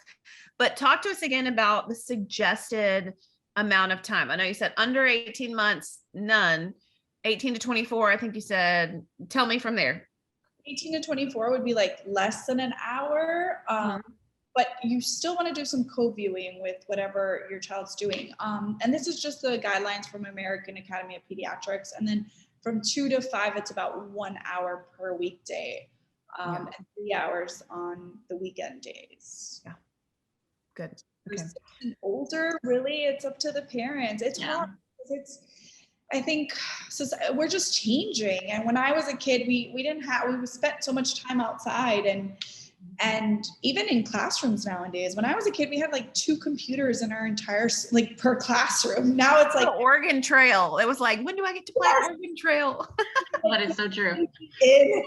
but talk to us again about the suggested amount of time. I know you said under 18 months, none. 18 to 24, I think you said, tell me from there.
18 to 24 would be like less than an hour, but you still want to do some co-viewing with whatever your child's doing. And this is just the guidelines from American Academy of Pediatrics. And then from 2 to 5, it's about 1 hour per weekday, and 3 hours on the weekend days.
Yeah. Good.
Okay. And older, really, it's up to the parents. It's hard. I think so. We're just changing. And when I was a kid, we spent so much time outside, and even in classrooms nowadays. When I was a kid, we had like 2 computers in our entire, like, per classroom. Now it's like
Oregon Trail. It was like, when do I get to play Oregon Trail?
That is so true.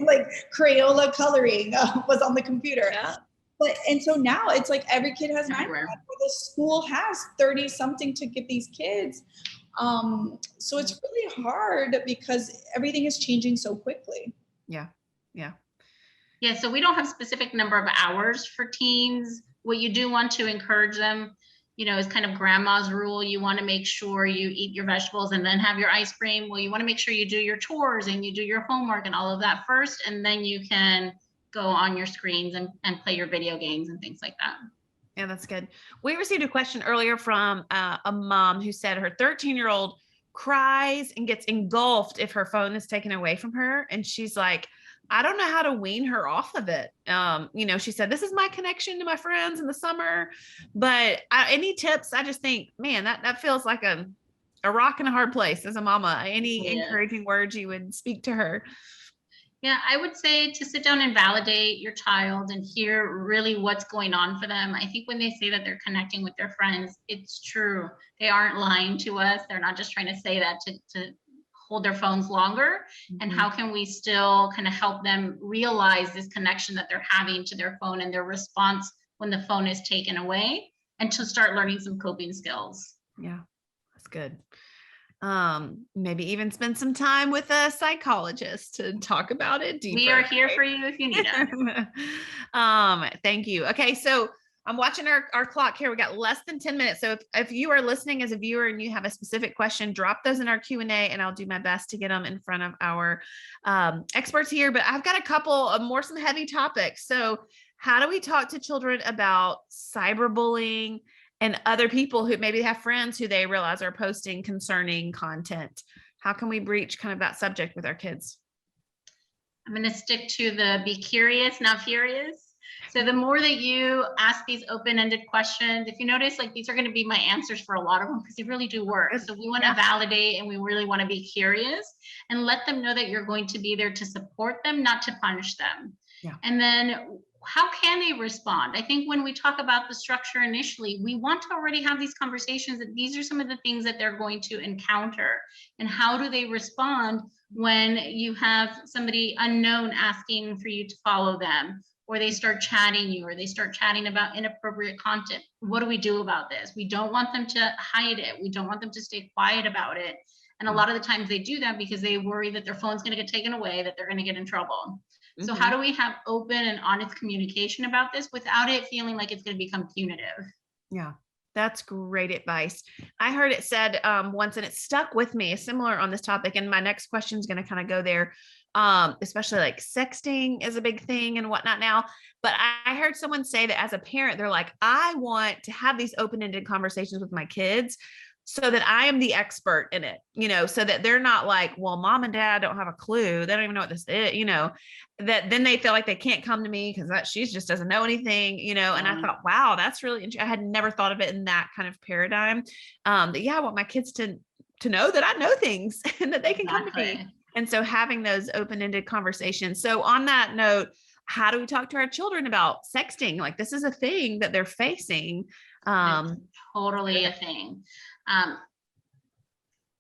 Like Crayola coloring was on the computer.
Yeah.
And so now it's like every kid has an iPad. The school has 30 something to give these kids. So it's really hard because everything is changing so quickly.
Yeah.
Yeah, so we don't have a specific number of hours for teens. What you do want to encourage them, is kind of grandma's rule. You want to make sure you eat your vegetables and then have your ice cream. Well, you want to make sure you do your chores and you do your homework and all of that first, and then you can go on your screens and play your video games and things like that.
Yeah, that's good. We received a question earlier from a mom who said her 13-year-old cries and gets engulfed if her phone is taken away from her. And she's like, I don't know how to wean her off of it. She said, this is my connection to my friends in the summer. But any tips? I just think, man, that feels like a rock in a hard place as a mama. Any encouraging words you would speak to her?
Yeah, I would say to sit down and validate your child and hear really what's going on for them. I think when they say that they're connecting with their friends, it's true. They aren't lying to us. They're not just trying to say that to hold their phones longer. And how can we still kind of help them realize this connection that they're having to their phone and their response when the phone is taken away, and to start learning some coping skills.
Yeah, that's good. Maybe even spend some time with a psychologist to talk about it deeper.
We are here for you if you need us.
Thank you. Okay, so I'm watching our clock here. We got less than 10 minutes. So if you are listening as a viewer and you have a specific question, drop those in our Q&A and I'll do my best to get them in front of our experts here. But I've got a couple of some heavy topics. So how do we talk to children about cyberbullying and other people who maybe have friends who they realize are posting concerning content? How can we breach kind of that subject with our kids?
I'm going to stick to the be curious, not furious. So the more that you ask these open-ended questions, if you notice, like these are going to be my answers for a lot of them because they really do work. So we want to validate and we really want to be curious and let them know that you're going to be there to support them, not to punish them. Yeah. And then how can they respond? I think when we talk about the structure initially, we want to already have these conversations that these are some of the things that they're going to encounter. And how do they respond when you have somebody unknown asking for you to follow them, or they start chatting you, or they start chatting about inappropriate content? What do we do about this? We don't want them to hide it. We don't want them to stay quiet about it. And a lot of the times they do that because they worry that their phone's going to get taken away, that they're going to get in trouble. So how do we have open and honest communication about this without it feeling like it's going to become punitive?
Yeah, that's great advice. I heard it said once, and it stuck with me, similar on this topic. And my next question is going to kind of go there, especially like sexting is a big thing and whatnot now. But I heard someone say that as a parent, they're like, I want to have these open-ended conversations with my kids so that I am the expert in it, so that they're not like, well, mom and dad don't have a clue. They don't even know what this is, that then they feel like they can't come to me because she just doesn't know anything, and I thought, wow, that's really interesting. I had never thought of it in that kind of paradigm. I want my kids to know that I know things and that they can come to me. And so having those open-ended conversations. So on that note, how do we talk to our children about sexting? Like this is a thing that they're facing.
It's totally a thing.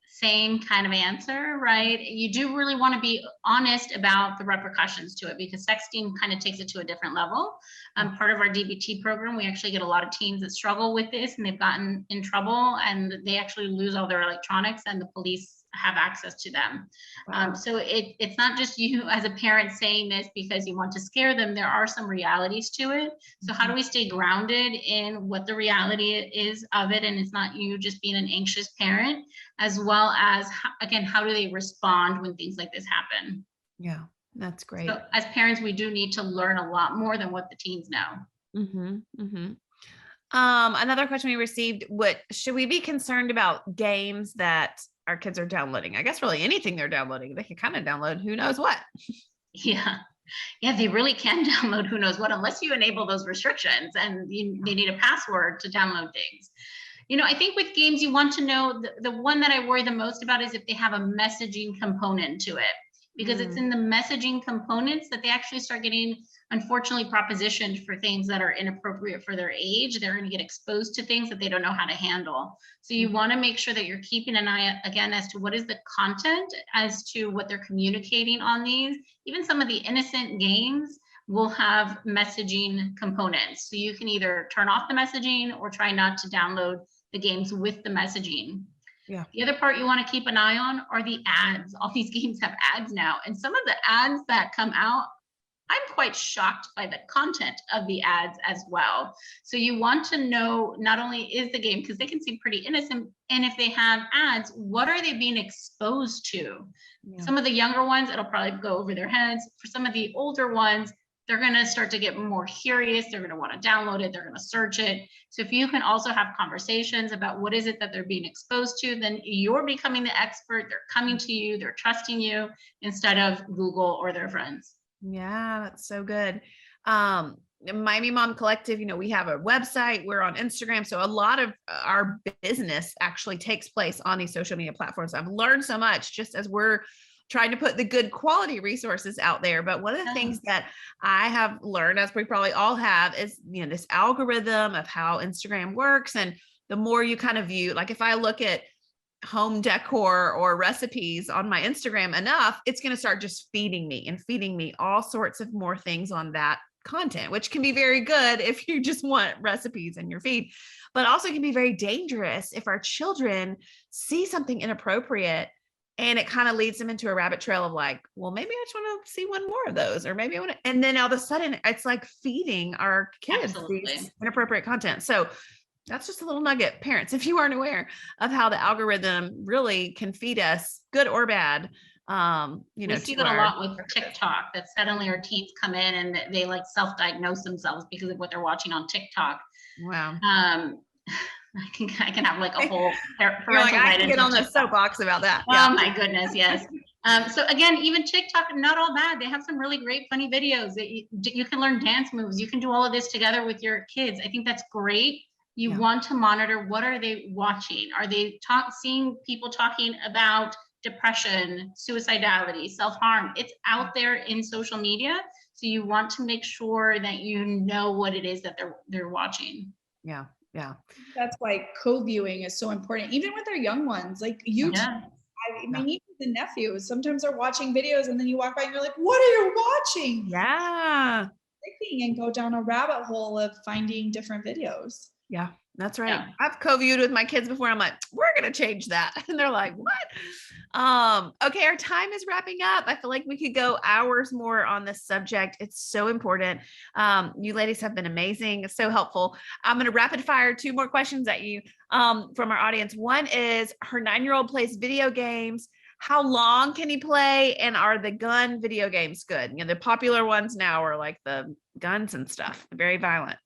Same kind of answer, right? You do really want to be honest about the repercussions to it because sexting kind of takes it to a different level. Part of our DBT program, we actually get a lot of teens that struggle with this and they've gotten in trouble and they actually lose all their electronics and the police have access to them. Wow. So it's not just you as a parent saying this because you want to scare them. There are some realities to it. So how do we stay grounded in what the reality is of it? And it's not you just being an anxious parent, as well as, again, how do they respond when things like this happen?
Yeah, that's great.
So as parents, we do need to learn a lot more than what the teens know.
Another question we received, should we be concerned about games that our kids are downloading? I guess really anything they're downloading, they can kind of download who knows what.
Yeah, they really can download who knows what, unless you enable those restrictions and they need a password to download things. I think with games, you want to know the one that I worry the most about is if they have a messaging component to it, because it's in the messaging components that they actually start getting, unfortunately, propositioned for things that are inappropriate for their age. They're going to get exposed to things that they don't know how to handle. So you want to make sure that you're keeping an eye again as to what is the content, as to what they're communicating on these. Even some of the innocent games will have messaging components. So you can either turn off the messaging or try not to download the games with the messaging. Yeah. The other part you want to keep an eye on are the ads. All these games have ads now. And some of the ads that come out, I'm quite shocked by the content of the ads as well. So you want to know not only is the game, because they can seem pretty innocent, and if they have ads, what are they being exposed to? Yeah. Some of the younger ones, it'll probably go over their heads. For some of the older ones, they're going to start to get more curious. They're going to want to download it. They're going to search it. So if you can also have conversations about what is it that they're being exposed to, then you're becoming the expert. They're coming to you, they're trusting you instead of Google or their friends.
Yeah, that's so good. Miami Mom Collective, we have a website, we're on Instagram. So a lot of our business actually takes place on these social media platforms. I've learned so much just as we're trying to put the good quality resources out there. But one of the things that I have learned, as we probably all have, is, this algorithm of how Instagram works. And the more you kind of view, like if I look at home decor or recipes on my Instagram enough, it's going to start just feeding me all sorts of more things on that content, which can be very good if you just want recipes in your feed, but also can be very dangerous if our children see something inappropriate and it kind of leads them into a rabbit trail of like, well, maybe I just want to see one more of those, or maybe I want to, and then all of a sudden it's like feeding our kids these inappropriate content. So that's just a little nugget, parents, if you aren't aware of how the algorithm really can feed us, good or bad.
We see that a lot with TikTok, that suddenly our teens come in and they like self-diagnose themselves because of what they're watching on TikTok.
Wow.
I can have like a whole parental
I can
guidance
get on the soapbox about that.
Oh my goodness, yes. So again, even TikTok, not all bad. They have some really great funny videos that you can learn dance moves. You can do all of this together with your kids. I think that's great. You want to monitor, what are they watching? Are they seeing people talking about depression, suicidality, self-harm? It's out there in social media. So you want to make sure that you know what it is that they're watching.
Yeah. Yeah.
That's why co-viewing is so important, even with our young ones, like YouTube. My nieces and nephews, sometimes they're watching videos and then you walk by and you're like, what are you watching?
Yeah.
And go down a rabbit hole of finding different videos.
Yeah, that's right. Yeah. I've co-viewed with my kids before. I'm like, we're going to change that. And they're like, what? Okay. Our time is wrapping up. I feel like we could go hours more on this subject. It's so important. You ladies have been amazing. So helpful. I'm going to rapid fire 2 more questions at you from our audience. One is, her 9-year-old plays video games. How long can he play? And are the gun video games good? The popular ones now are like the guns and stuff, very violent.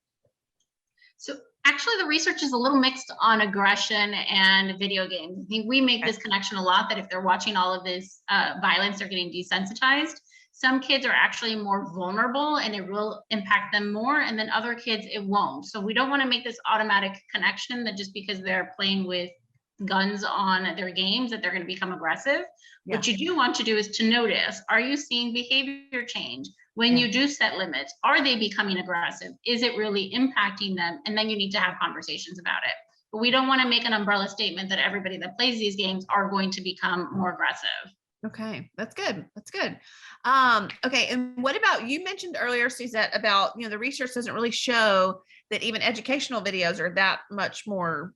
So actually, the research is a little mixed on aggression and video games. I think we make this connection a lot, that if they're watching all of this violence, they're getting desensitized. Some kids are actually more vulnerable and it will impact them more, and then other kids, it won't. So we don't want to make this automatic connection that just because they're playing with guns on their games that they're going to become aggressive. What you do want to do is to notice, are you seeing behavior change? When you do set limits, are they becoming aggressive? Is it really impacting them? And then you need to have conversations about it. But we don't want to make an umbrella statement that everybody that plays these games are going to become more aggressive.
Okay, that's good. That's good. Okay, and what about, you mentioned earlier, Suzette, about, the research doesn't really show that even educational videos are that much more,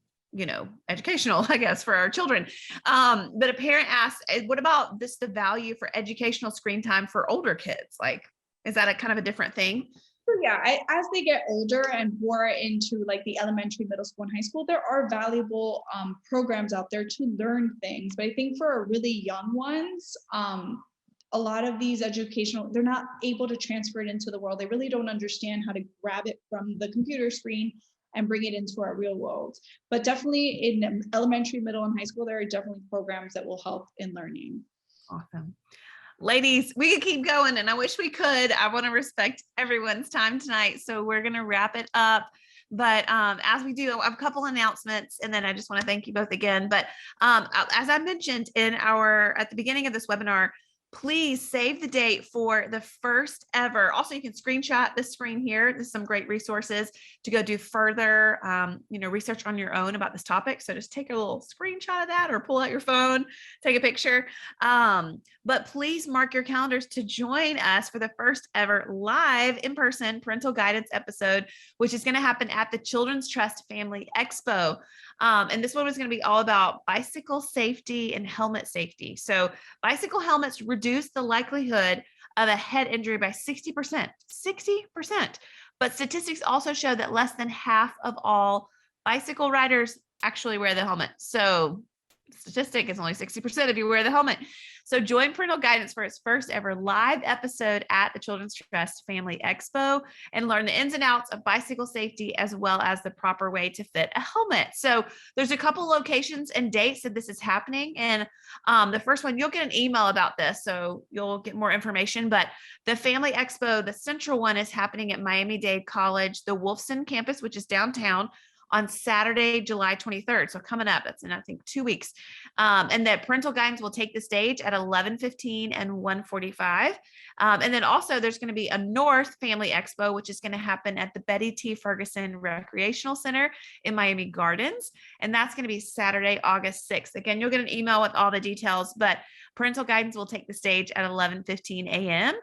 educational, I guess, for our children. But a parent asked, what about the value for educational screen time for older kids? Like, is that a kind of a different thing?
So yeah, as they get older and more into like the elementary, middle school, and high school, there are valuable programs out there to learn things. But I think for our really young ones, a lot of these educational, they're not able to transfer it into the world. They really don't understand how to grab it from the computer screen and bring it into our real world. But definitely in elementary, middle, and high school, there are definitely programs that will help in learning.
Awesome. Ladies, we could keep going and I wish we could. I want to respect everyone's time tonight. So we're going to wrap it up. But as we do, I have a couple announcements and then I just want to thank you both again. But as I mentioned at the beginning of this webinar, please save the date for the first ever. Also, you can screenshot this screen here. There's some great resources to go do further, research on your own about this topic. So just take a little screenshot of that or pull out your phone, take a picture. But please mark your calendars to join us for the first ever live in-person parental guidance episode, which is going to happen at the Children's Trust Family Expo. And this one was going to be all about bicycle safety and helmet safety. So bicycle helmets reduce the likelihood of a head injury by 60%. But statistics also show that less than half of all bicycle riders actually wear the helmet. So statistic is only 60% if you wear the helmet. So join Parental Guidance for its first ever live episode at the Children's Trust Family Expo and learn the ins and outs of bicycle safety as well as the proper way to fit a helmet. So there's a couple locations and dates that this is happening. And the first one, you'll get an email about this, so you'll get more information. But the Family Expo, the central one, is happening at Miami-Dade College, the Wolfson campus, which is downtown, on Saturday, July 23rd. So coming up, that's in, I think, 2 weeks. And that Parental Guidance will take the stage at 11:15 and 1:45. And then also there's going to be a North Family Expo, which is going to happen at the Betty T. Ferguson Recreational Center in Miami Gardens. And that's going to be Saturday, August 6th. Again, you'll get an email with all the details, but Parental Guidance will take the stage at 11:15 a.m.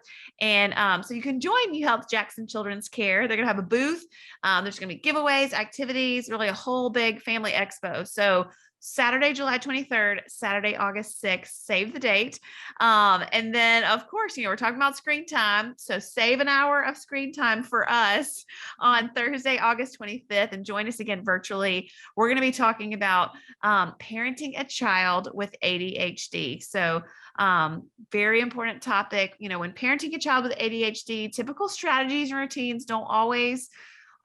And so you can join UHealth Jackson Children's Care. They're going to have a booth. There's going to be giveaways, activities, really a whole big family expo. So Saturday, July 23rd, Saturday, August 6th, save the date. And then of course, we're talking about screen time. So save an hour of screen time for us on Thursday, August 25th, and join us again virtually. We're going to be talking about parenting a child with ADHD. So very important topic. When parenting a child with ADHD, typical strategies and routines don't always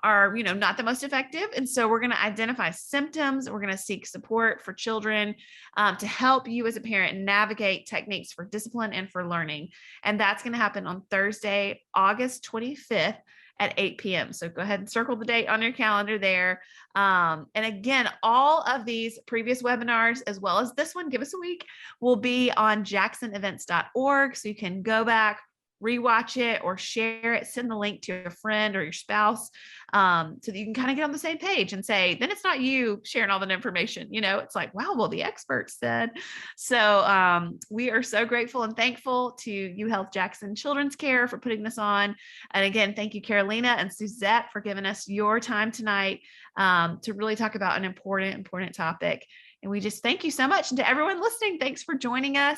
are, not the most effective. And so we're going to identify symptoms. We're going to seek support for children to help you as a parent navigate techniques for discipline and for learning. And that's going to happen on Thursday, August 25th at 8 p.m. So go ahead and circle the date on your calendar there. And again, all of these previous webinars, as well as this one, give us a week, will be on jacksonevents.org. So you can go back, rewatch it, or share it, send the link to your friend or your spouse, so that you can kind of get on the same page and say, then it's not you sharing all that information. It's like, wow, well, the experts said. So we are so grateful and thankful to UHealth Jackson Children's Care for putting this on. And again, thank you, Carolina and Suzette, for giving us your time tonight to really talk about an important topic. And we just thank you so much. And to everyone listening, thanks for joining us.